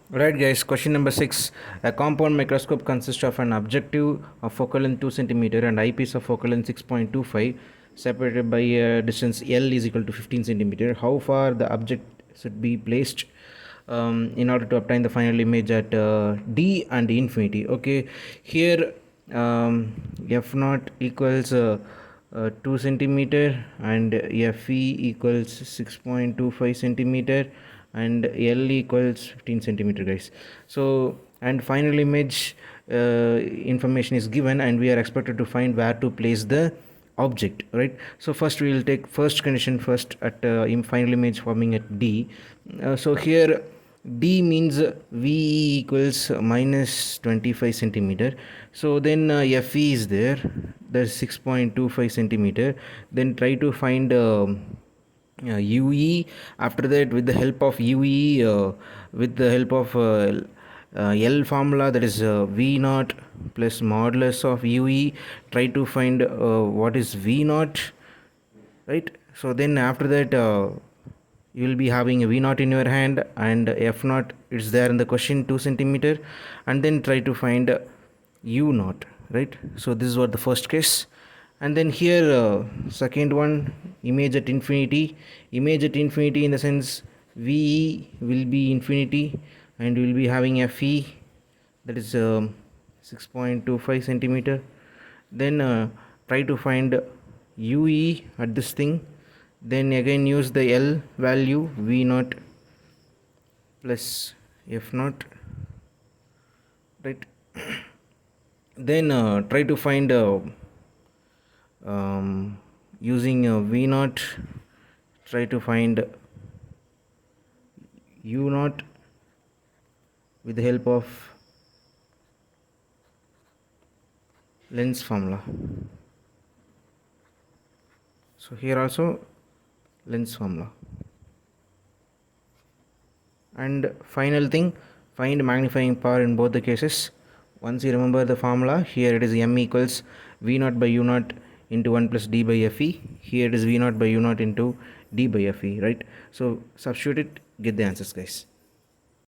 Right, guys, question number 6. A compound microscope consists of an objective of focal length 2 centimeter and eyepiece of focal length 6.25 separated by a distance L is equal to 15 centimeter. How far the object should be placed in order to obtain the final image at D and infinity? Okay, here F naught equals 2 centimeter and Fe equals 6.25 centimeter and L equals 15 centimeter, guys. So, and final image information is given and we are expected to find where to place the object, right? So first we will take first condition first at final image forming at D. So here D means V equals minus 25 centimeter. So then Fe is there, that's 6.25 centimeter. Then try to find UE. After that, with the help of UE, with the help of L formula, that is V naught plus modulus of UE, try to find what is V naught, right? So then after that you will be having a V naught in your hand and F naught is there in the question 2 centimeter, and then try to find U naught, right? So this is what the first case. And then here second one, image at infinity. Image at infinity in the sense VE will be infinity and we will be having FE, that is 6.25 centimeter. Then try to find UE at this thing, then again use the L value V naught plus F naught, right? Then try to find using V naught, try to find U naught with the help of lens formula. So here also lens formula. And final thing, find magnifying power in both the cases. Once you remember the formula, here it is M equals V naught by U naught into 1 plus D by Fe. Here it is V naught by U naught into D by Fe, right? So substitute it, get the answers, guys.